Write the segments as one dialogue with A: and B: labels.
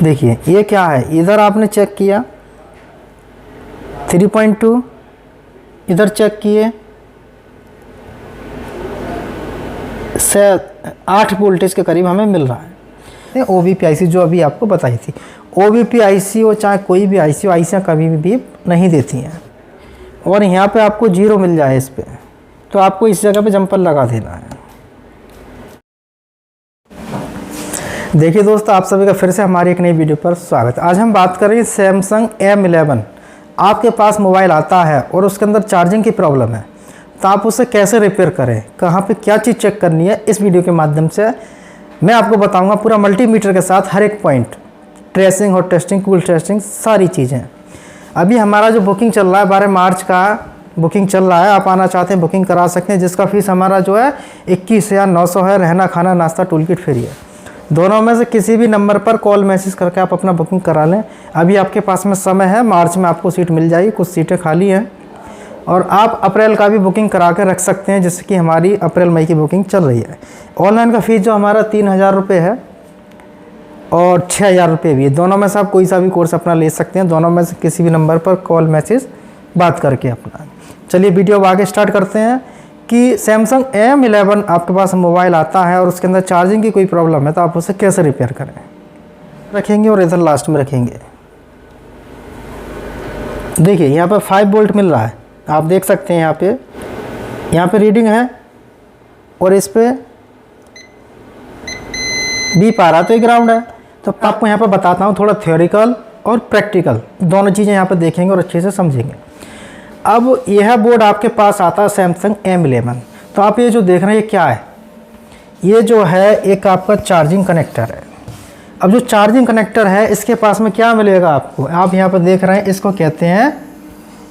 A: देखिए ये क्या है, इधर आपने चेक किया 3.2, इधर चेक किए 8 वोल्टेज के करीब हमें मिल रहा है। OBP IC जो अभी आपको बताई थी, OBP IC हो चाहे कोई भी IC हो, IC कभी भी नहीं देती हैं। और यहाँ पे आपको 0 मिल जाए इस पे, तो आपको इस जगह पे जंपर लगा देना है। देखिए दोस्तों, आप सभी का फिर से हमारी एक नई वीडियो पर स्वागत है। आज हम बात करेंगे सैमसंग M11। आपके पास मोबाइल आता है और उसके अंदर चार्जिंग की प्रॉब्लम है, तो आप उसे कैसे रिपेयर करें, कहाँ पे क्या चीज़ चेक करनी है, इस वीडियो के माध्यम से मैं आपको बताऊंगा पूरा मल्टीमीटर के साथ हर एक पॉइंट, ट्रेसिंग और टेस्टिंग, कूल टेस्टिंग, सारी चीज़ें। अभी हमारा जो बुकिंग चल रहा है 12 मार्च का बुकिंग चल रहा है, आप आना चाहते हैं बुकिंग करा सकते हैं, जिसका फीस हमारा जो है 21,900 है। रहना खाना नाश्ता टूल किट फ्री है। दोनों में से किसी भी नंबर पर कॉल मैसेज करके आप अपना बुकिंग करा लें। अभी आपके पास में समय है, मार्च में आपको सीट मिल जाएगी, कुछ सीटें खाली हैं। और आप अप्रैल का भी बुकिंग करा के रख सकते हैं, जिससे कि हमारी अप्रैल मई की बुकिंग चल रही है। ऑनलाइन का फ़ीस जो हमारा 3,000 रुपये है और 6,000 रुपये भी है। दोनों में से आप कोई सा भी कोर्स अपना ले सकते हैं, दोनों में से किसी भी नंबर पर कॉल मैसेज बात करके अपना। चलिए वीडियो अब आगे स्टार्ट करते हैं कि सैमसंग M11 आपके पास मोबाइल आता है और उसके अंदर चार्जिंग की कोई प्रॉब्लम है, तो आप उसे कैसे रिपेयर करें। रखेंगे और इधर लास्ट में रखेंगे। देखिए यहाँ पर 5 वोल्ट मिल रहा है, आप देख सकते हैं। यहाँ पे रीडिंग है और इस पे बीप आ रहा है, तो ये ग्राउंड है। तो आपको यहाँ पर बताता हूँ, थोड़ा थ्योरिकल और प्रैक्टिकल दोनों चीज़ें यहाँ पर देखेंगे और अच्छे से समझेंगे। अब यह बोर्ड आपके पास आता है सैमसंग M11। तो आप ये जो देख रहे हैं ये क्या है, ये जो है एक आपका चार्जिंग कनेक्टर है। अब जो चार्जिंग कनेक्टर है इसके पास में क्या मिलेगा आपको, आप यहाँ पर देख रहे हैं, इसको कहते हैं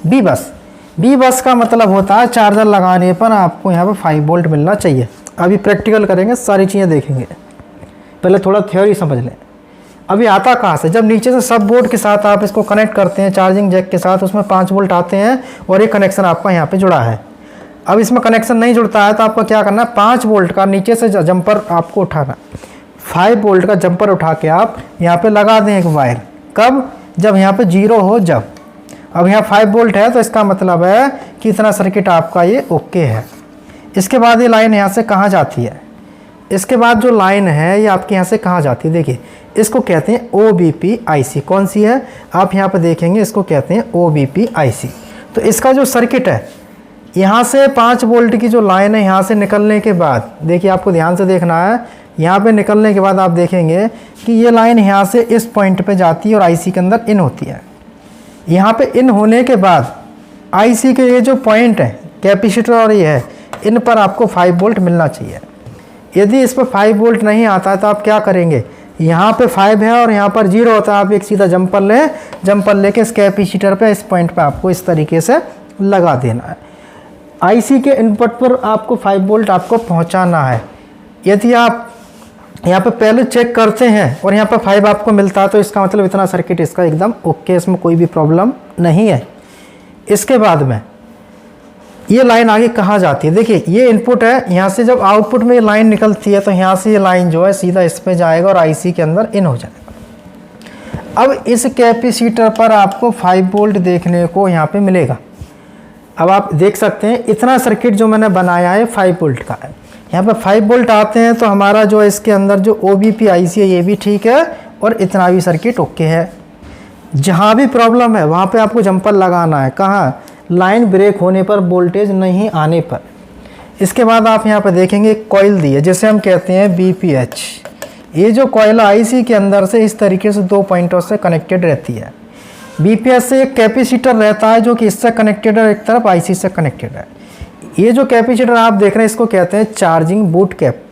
A: बी बस। बी बस का मतलब होता है चार्जर लगाने पर आपको यहाँ पर 5 वोल्ट मिलना चाहिए। अभी प्रैक्टिकल करेंगे, सारी चीज़ें देखेंगे, पहले थोड़ा थ्योरी समझ लें। अभी आता कहाँ से, जब नीचे से सब बोर्ड के साथ आप इसको कनेक्ट करते हैं चार्जिंग जैक के साथ, उसमें 5 वोल्ट आते हैं और एक कनेक्शन आपका यहाँ पे जुड़ा है। अब इसमें कनेक्शन नहीं जुड़ता है तो आपको क्या करना है, 5 वोल्ट का नीचे से जंपर आपको उठाना, 5 वोल्ट का जंपर उठा के आप यहाँ पे लगा दें एक वायर। कब, जब यहाँ पे 0 हो जब। अब यहाँ 5 वोल्ट है तो इसका मतलब है कि इतना सर्किट आपका ये ओके है। इसके बाद ये लाइन यहाँ से कहाँ जाती है, इसके बाद जो लाइन है ये आपके यहाँ से कहाँ जाती है, देखिए इसको कहते हैं OBP IC। कौन सी है, आप यहाँ पे देखेंगे, इसको कहते हैं OBP IC। तो इसका जो सर्किट है, यहाँ से 5 वोल्ट की जो लाइन है, यहाँ से निकलने के बाद देखिए, आपको ध्यान से देखना है, यहाँ पे निकलने के बाद आप देखेंगे कि ये लाइन यहाँ से इस पॉइंट पे जाती है और IC के अंदर इन होती है। यहाँ पे इन होने के बाद IC के ये जो पॉइंट है, कैपेसिटर और ये है, इन पर आपको 5 वोल्ट मिलना चाहिए। यदि इस पर 5 वोल्ट नहीं आता है तो आप क्या करेंगे, यहाँ पे 5 है और यहाँ पर 0 होता है, आप एक सीधा जंपर लें, जंपर लेके इस कैपेसिटर पे इस पॉइंट पे आपको इस तरीके से लगा देना है। IC के इनपुट पर आपको 5 वोल्ट आपको पहुँचाना है। यदि आप यहाँ पे पहले चेक करते हैं और यहाँ पर 5 आपको मिलता है तो इसका मतलब इतना सर्किट इसका एकदम ओके, इसमें कोई भी प्रॉब्लम नहीं है। इसके बाद में ये लाइन आगे कहाँ जाती है, देखिए ये इनपुट है, यहाँ से जब आउटपुट में ये लाइन निकलती है तो यहाँ से ये लाइन जो है सीधा इस पे जाएगा और IC के अंदर इन हो जाएगा। अब इस कैपेसिटर पर आपको 5 वोल्ट देखने को यहाँ पे मिलेगा। अब आप देख सकते हैं इतना सर्किट जो मैंने बनाया है 5 वोल्ट का है। यहाँ पर 5 वोल्ट आते हैं तो हमारा जो इसके अंदर जो OBP IC है ये भी ठीक है और इतना भी सर्किट ओके है। जहाँ भी प्रॉब्लम है वहाँ पे आपको जंपर लगाना है, कहाँ, लाइन ब्रेक होने पर, वोल्टेज नहीं आने पर। इसके बाद आप यहाँ पर देखेंगे एक कॉइल दी है जिसे हम कहते हैं BPH। ये जो कॉइल IC के अंदर से इस तरीके से 2 पॉइंटों से कनेक्टेड रहती है। BPH से एक कैपेसिटर रहता है जो कि इससे कनेक्टेड है, एक तरफ IC से कनेक्टेड है। ये जो कैपेसिटर आप देख रहे हैं इसको कहते हैं charging boot cap.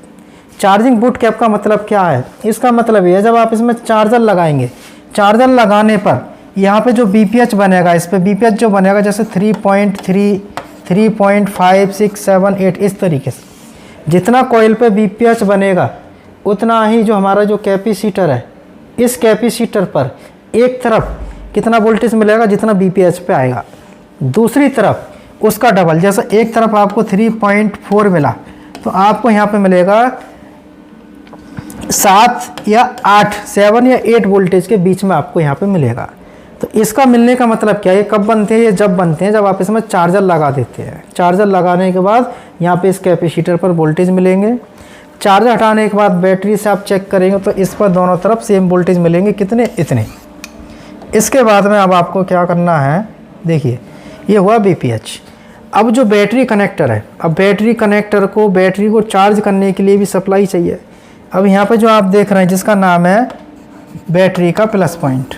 A: Charging boot cap का मतलब क्या है, इसका मतलब ये है जब आप इसमें चार्जर लगाएंगे, चार्जर लगाने पर यहाँ पे जो BPH बनेगा, इस पे BPH जो बनेगा जैसे 3.3, 3.5, 6, 7, 8 इस तरीके से। जितना कॉइल पे BPH बनेगा उतना ही जो हमारा जो कैपेसिटर है, इस कैपेसिटर पर एक तरफ कितना वोल्टेज मिलेगा जितना BPH पे आएगा, दूसरी तरफ उसका डबल। जैसे एक तरफ आपको 3.4 मिला तो आपको यहाँ पे मिलेगा 7 या 8 7 या 8 वोल्टेज के बीच में आपको यहाँ पे मिलेगा। तो इसका मिलने का मतलब क्या है, ये कब बनते हैं, ये जब बनते हैं जब आप इसमें चार्जर लगा देते हैं। चार्जर लगाने के बाद यहाँ पे इस कैपेसिटर पर वोल्टेज मिलेंगे। चार्जर हटाने के बाद बैटरी से आप चेक करेंगे तो इस पर दोनों तरफ सेम वोल्टेज मिलेंगे, कितने, इतने। इसके बाद में अब आपको क्या करना है, देखिए ये हुआ BPH। अब जो बैटरी कनेक्टर है, अब बैटरी कनेक्टर को, बैटरी को चार्ज करने के लिए भी सप्लाई चाहिए। अब यहाँ पे जो आप देख रहे हैं जिसका नाम है बैटरी का प्लस पॉइंट,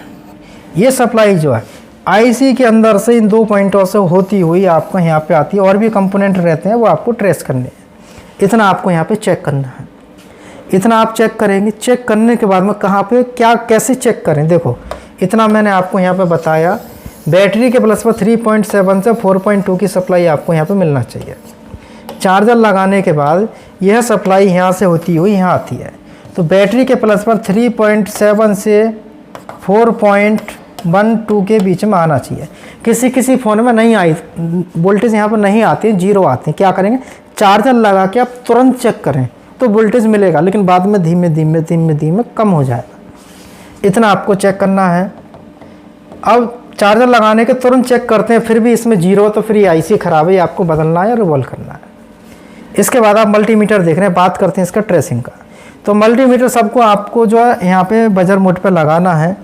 A: ये सप्लाई जो है IC के अंदर से इन 2 पॉइंटों से होती हुई आपको यहाँ पे आती है। और भी कंपोनेंट रहते हैं वो आपको ट्रेस करने हैं। इतना आपको यहाँ पे चेक करना है, इतना आप चेक करेंगे। चेक करने के बाद में कहाँ पे क्या कैसे चेक करें, देखो इतना मैंने आपको यहाँ पे बताया। बैटरी के प्लस पर 3.7 से 4.2 की सप्लाई आपको यहाँ पे मिलना चाहिए। चार्जर लगाने के बाद यह सप्लाई यहाँ से होती हुई यहाँ आती है। तो बैटरी के प्लस पर 3.7 से 4.12 के बीच में आना चाहिए। किसी किसी फ़ोन में नहीं आई वोल्टेज, यहाँ पर नहीं आती, 0 आती है। क्या करेंगे, चार्जर लगा के आप तुरंत चेक करें तो वोल्टेज मिलेगा, लेकिन बाद में धीमे धीमे धीमे धीमे कम हो जाएगा। इतना आपको चेक करना है। अब चार्जर लगाने के तुरंत चेक करते हैं, फिर भी इसमें 0 तो फिर ये IC ख़राब है, आपको बदलना है या रिवॉल्व करना है। इसके बाद आप मल्टीमीटर देख रहे हैं, बात करते हैं इसका ट्रेसिंग का। तो मल्टीमीटर सबको आपको जो है यहाँ पे बजर मोड पे लगाना है।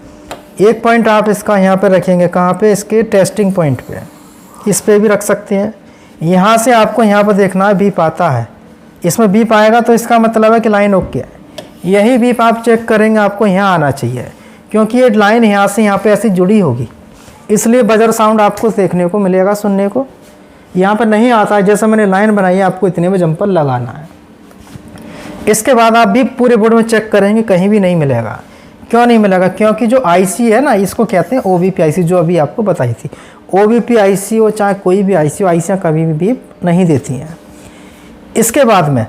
A: एक पॉइंट आप इसका यहाँ पे रखेंगे, कहाँ पे, इसके टेस्टिंग पॉइंट पे, इस पे भी रख सकते हैं। यहाँ से आपको यहाँ पे देखना है बीप आता है, इसमें बीप आएगा तो इसका मतलब है कि लाइन ओके है। यही बीप आप चेक करेंगे, आपको यहाँ आना चाहिए, क्योंकि ये लाइन यहाँ से यहाँ पे ऐसी जुड़ी होगी, इसलिए बजर साउंड आपको देखने को मिलेगा, सुनने को। यहाँ पर नहीं आता है, जैसे मैंने लाइन बनाई है, आपको इतने में जंपर लगाना है। इसके बाद आप भी पूरे बोर्ड में चेक करेंगे, कहीं भी नहीं मिलेगा। क्यों नहीं मिलेगा, क्योंकि जो IC है ना, इसको कहते हैं OBP IC, जो अभी आपको बताई थी। OBP IC हो चाहे कोई भी IC हो, IC कभी भी बीप नहीं देती हैं। इसके बाद में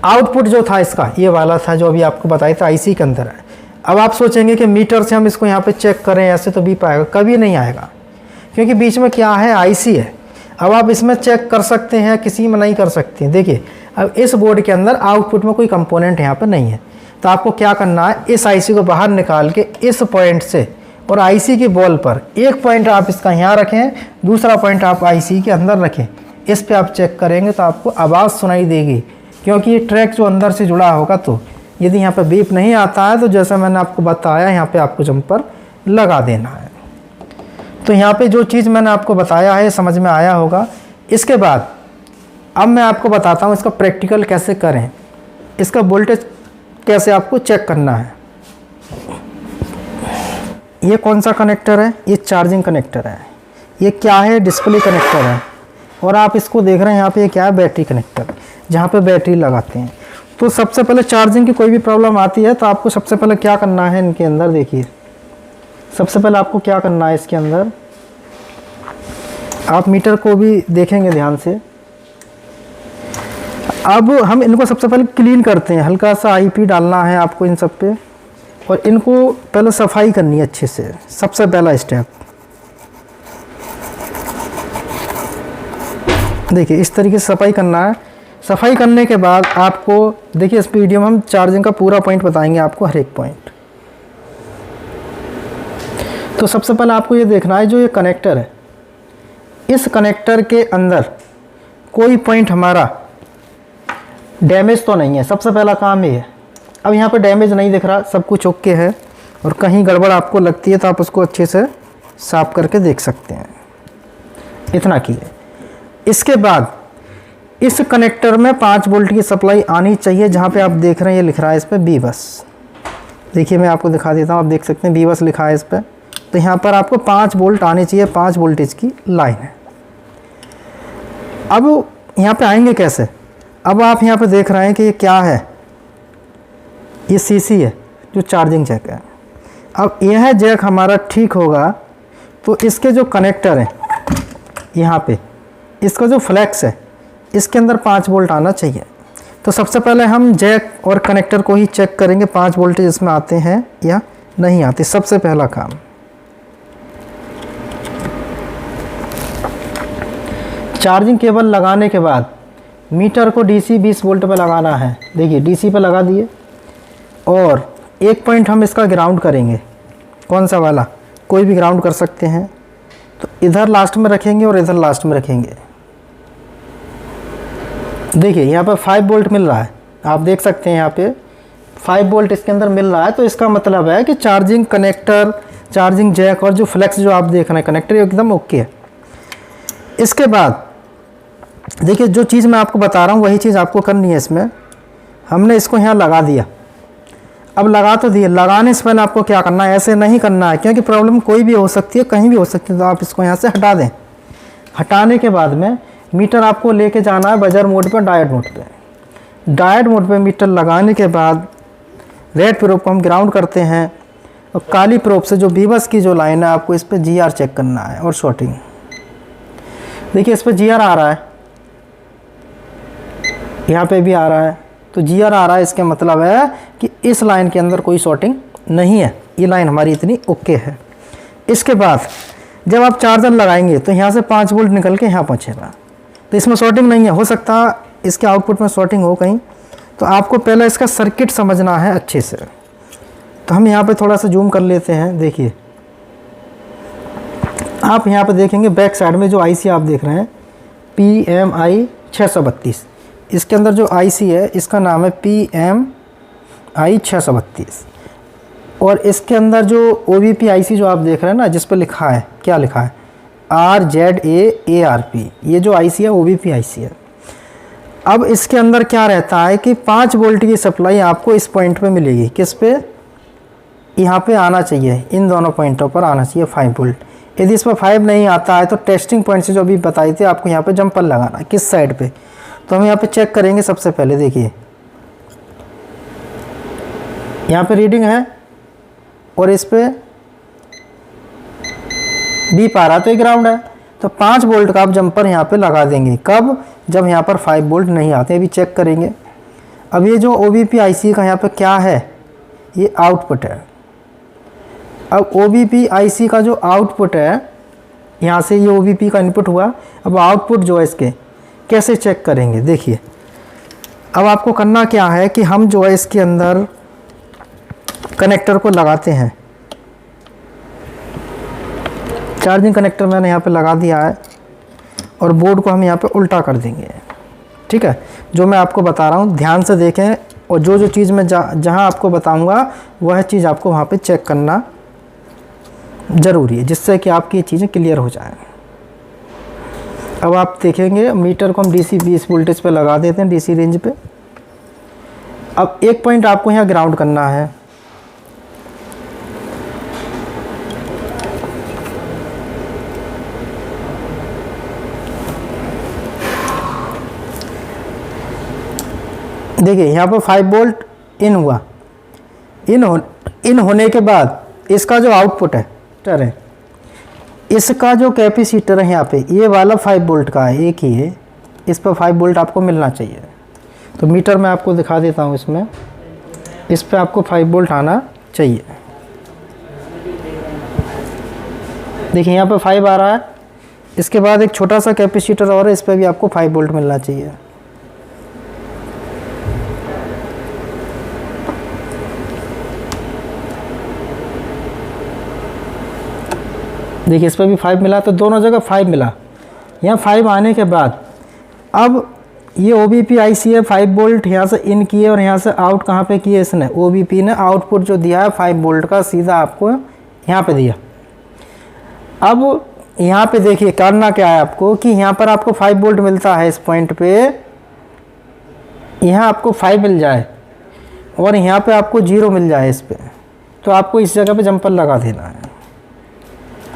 A: आउटपुट जो था इसका, ये वाला था जो अभी आपको बताया था, IC के अंदर है। अब आप सोचेंगे कि मीटर से हम इसको यहाँ पे चेक करें, ऐसे तो बीप आएगा, कभी नहीं आएगा, क्योंकि बीच में क्या है, IC है। अब आप इसमें चेक कर सकते हैं, किसी में नहीं कर सकते हैं। देखिए अब इस बोर्ड के अंदर आउटपुट में कोई कंपोनेंट यहाँ पर नहीं है, तो आपको क्या करना है, इस IC को बाहर निकाल के इस पॉइंट से और IC की बॉल पर एक पॉइंट आप इसका यहाँ रखें, दूसरा पॉइंट आप IC के अंदर रखें। इस पे आप चेक करेंगे तो आपको आवाज़ सुनाई देगी, क्योंकि ये ट्रैक जो अंदर से जुड़ा होगा। तो यदि यहाँ पर बीप नहीं आता है तो जैसा मैंने आपको बताया, यहाँ पे आपको जंपर लगा देना है। तो यहाँ पे जो चीज़ मैंने आपको बताया है समझ में आया होगा। इसके बाद अब मैं आपको बताता हूँ इसका प्रैक्टिकल कैसे करें, इसका वोल्टेज कैसे आपको चेक करना है। ये कौन सा कनेक्टर है, ये चार्जिंग कनेक्टर है। ये क्या है, डिस्प्ले कनेक्टर है। और आप इसको देख रहे हैं यहाँ पे, ये क्या है, बैटरी कनेक्टर, जहाँ पे बैटरी लगाते हैं। तो सबसे पहले चार्जिंग की कोई भी प्रॉब्लम आती है तो आपको सबसे पहले क्या करना है, इनके अंदर देखिए, सबसे पहले आपको क्या करना है, इसके अंदर आप मीटर को भी देखेंगे ध्यान से। अब हम इनको सबसे पहले क्लीन करते हैं, हल्का सा IP डालना है आपको इन सब पे, और इनको पहले सफाई करनी है अच्छे से, सबसे पहला स्टेप। देखिए इस तरीके से सफाई करना है। सफाई करने के बाद आपको देखिए, इस वीडियो में हम चार्जिंग का पूरा पॉइंट बताएंगे आपको, हर एक पॉइंट। तो सबसे पहले आपको ये देखना है, जो ये कनेक्टर है, इस कनेक्टर के अंदर कोई पॉइंट हमारा डैमेज तो नहीं है, सबसे पहला काम ये है। अब यहाँ पे डैमेज नहीं दिख रहा, सब कुछ ओके है, और कहीं गड़बड़ आपको लगती है तो आप उसको अच्छे से साफ करके देख सकते हैं। इतना कीजिए। इसके बाद इस कनेक्टर में 5 वोल्ट की सप्लाई आनी चाहिए। जहाँ पे आप देख रहे हैं ये लिख रहा है इस पर B बस, देखिए मैं आपको दिखा देता हूँ, आप देख सकते हैं B बस लिखा है इस पर। तो यहाँ पर आपको 5 वोल्ट आनी चाहिए, 5 वोल्टेज की लाइन है। अब यहाँ पे आएंगे कैसे, अब आप यहाँ पे देख रहे हैं कि ये क्या है, ये CC है जो चार्जिंग जैक है। अब यह जैक हमारा ठीक होगा तो इसके जो कनेक्टर हैं यहाँ पे, इसका जो फ्लैक्स है, इसके अंदर 5 वोल्ट आना चाहिए। तो सबसे पहले हम जैक और कनेक्टर को ही चेक करेंगे, 5 वोल्टेज इसमें आते हैं या नहीं आते, सबसे पहला काम। चार्जिंग केबल लगाने के बाद मीटर को DC 20 वोल्ट पे लगाना है। देखिए DC पे लगा दिए, और एक पॉइंट हम इसका ग्राउंड करेंगे। कौन सा वाला? कोई भी ग्राउंड कर सकते हैं। तो इधर लास्ट में रखेंगे और इधर लास्ट में रखेंगे। देखिए यहाँ पर 5 वोल्ट मिल रहा है, आप देख सकते हैं यहाँ पे 5 वोल्ट इसके अंदर मिल रहा है। तो इसका मतलब है कि चार्जिंग कनेक्टर, चार्जिंग जैक और जो फ्लेक्स जो आप देख रहे हैं कनेक्टर एकदम ओके है। इसके बाद देखिए जो चीज़ मैं आपको बता रहा हूँ वही चीज़ आपको करनी है। इसमें हमने इसको यहाँ लगा दिया। अब लगा तो दिए, लगाने से पहले आपको क्या करना है, ऐसे नहीं करना है क्योंकि प्रॉब्लम कोई भी हो सकती है, कहीं भी हो सकती है। तो आप इसको यहाँ से हटा दें। हटाने के बाद में मीटर आपको लेके जाना है बजर मोड पर, डायोड मोड पे। डायोड मोड पे मीटर लगाने के बाद रेड प्रोब को हम ग्राउंड करते हैं और काली प्रोब से जो बीबस की जो लाइन है आपको इस पर GR चेक करना है और शॉर्टिंग। देखिए इस पर GR आ रहा है, यहाँ पे भी आ रहा है। तो GR आ रहा है, इसका मतलब है कि इस लाइन के अंदर कोई शॉर्टिंग नहीं है, ये लाइन हमारी इतनी ओके है। इसके बाद जब आप चार्जर लगाएंगे तो यहाँ से 5 वोल्ट निकल के यहाँ पहुँचेगा, तो इसमें शॉर्टिंग नहीं है। हो सकता इसके आउटपुट में शॉर्टिंग हो कहीं, तो आपको पहले इसका सर्किट समझना है अच्छे से। तो हम यहाँ पे थोड़ा सा जूम कर लेते हैं। देखिए आप यहाँ पे देखेंगे बैक साइड में जो IC आप देख रहे हैं PMI 632, इसके अंदर जो IC है इसका नाम है PMI 632। और इसके अंदर जो OBP IC जो आप देख रहे हैं ना, जिस पर लिखा है, क्या लिखा है, RZAARP, ये जो IC है OBP IC है। अब इसके अंदर क्या रहता है कि 5 वोल्ट की सप्लाई आपको इस पॉइंट पे मिलेगी। किस पे? यहाँ पे आना चाहिए, इन दोनों पॉइंटों पर आना चाहिए 5 वोल्ट। यदि इस पर 5 नहीं आता है तो टेस्टिंग पॉइंट से जो अभी बताई थी आपको यहाँ पे जंपर लगाना है। किस साइड पे? तो हम यहाँ पे चेक करेंगे। सबसे पहले देखिए यहाँ पे रीडिंग है और इस पे बीप आ रहा, तो ये ग्राउंड है। तो 5 वोल्ट का आप जंपर यहाँ पे लगा देंगे। कब? जब यहाँ पर 5 वोल्ट नहीं आते। अभी चेक करेंगे। अब ये जो OBP IC का यहाँ पे क्या है, ये आउटपुट है। अब OBP IC का जो आउटपुट है, यहाँ से ये OBP का इनपुट हुआ। अब आउटपुट जो है इसके कैसे चेक करेंगे? देखिए अब आपको करना क्या है कि हम जो है इसके अंदर कनेक्टर को लगाते हैं। चार्जिंग कनेक्टर मैंने यहाँ पे लगा दिया है और बोर्ड को हम यहाँ पे उल्टा कर देंगे। ठीक है, जो मैं आपको बता रहा हूँ ध्यान से देखें, और जो चीज़ मैं जहाँ आपको बताऊँगा वह चीज़ आपको वहाँ पे चेक करना ज़रूरी है, जिससे कि आपकी ये चीज़ें क्लियर हो जाएं। अब आप देखेंगे मीटर को हम DC 20 वोल्टेज पे लगा देते हैं, DC रेंज पे। अब एक पॉइंट आपको यहाँ ग्राउंड करना है। देखिए यहाँ पर 5 वोल्ट इन हुआ। इन होने के बाद इसका जो आउटपुट है, इसका जो कैपेसिटर है यहाँ पे, ये वाला 5 वोल्ट का है, एक ही है। इस पर 5 वोल्ट आपको मिलना चाहिए। तो मीटर मैं आपको दिखा देता हूँ, इसमें इस पे आपको 5 वोल्ट आना चाहिए। देखिए यहाँ पे 5 आ रहा है। इसके बाद एक छोटा सा कैपेसिटर और है, इस पर भी आपको 5 वोल्ट मिलना चाहिए। देखिए इस पर भी 5 मिला, तो दोनों जगह 5 मिला। यहाँ 5 आने के बाद अब ये OBP IC है, 5 वोल्ट यहाँ से इन किए और यहाँ से आउट कहाँ पे किए इसने, OBP ने आउटपुट जो दिया है 5 वोल्ट का सीधा आपको यहाँ पे दिया। अब यहाँ पे देखिए करना क्या है आपको कि यहाँ पर आपको 5 वोल्ट मिलता है, इस पॉइंट पे यहाँ आपको 5 मिल जाए और यहाँ पे आपको 0 मिल जाए इस पर, तो आपको इस जगह पे जंपर लगा देना है।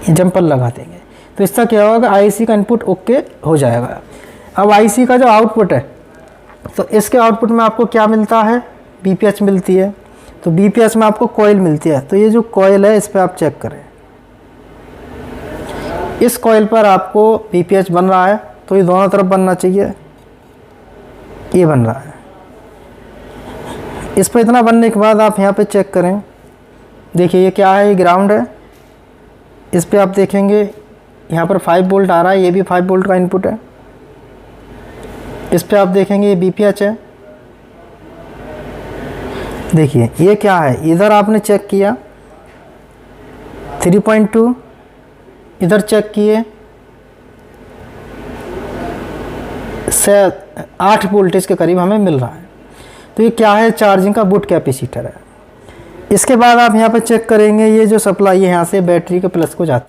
A: ये जंपर लगा देंगे तो इसका क्या होगा, IC का इनपुट ओके हो जाएगा। अब IC का जो आउटपुट है, तो इसके आउटपुट में आपको क्या मिलता है, BPH मिलती है। तो BPH में आपको कॉइल मिलती है। तो ये जो कॉइल है इस पर आप चेक करें, इस कॉइल पर आपको BPH बन रहा है, तो ये दोनों तरफ बनना चाहिए, ये बन रहा है। इस पर इतना बनने के बाद आप यहाँ पे चेक करें। देखिए ये क्या है, ये ग्राउंड है। इस पे आप देखेंगे यहाँ पर 5 वोल्ट आ रहा है, ये भी 5 वोल्ट का इनपुट है। इस पे आप देखेंगे ये BPH है, देखिए ये क्या है, इधर आपने चेक किया 3.2, इधर चेक किए 8 वोल्टेज के करीब हमें मिल रहा है। तो ये क्या है, चार्जिंग का बूट कैपेसिटर है। इसके बाद आप यहाँ पर चेक करेंगे, ये जो सप्लाई है यहाँ से बैटरी के प्लस को जाती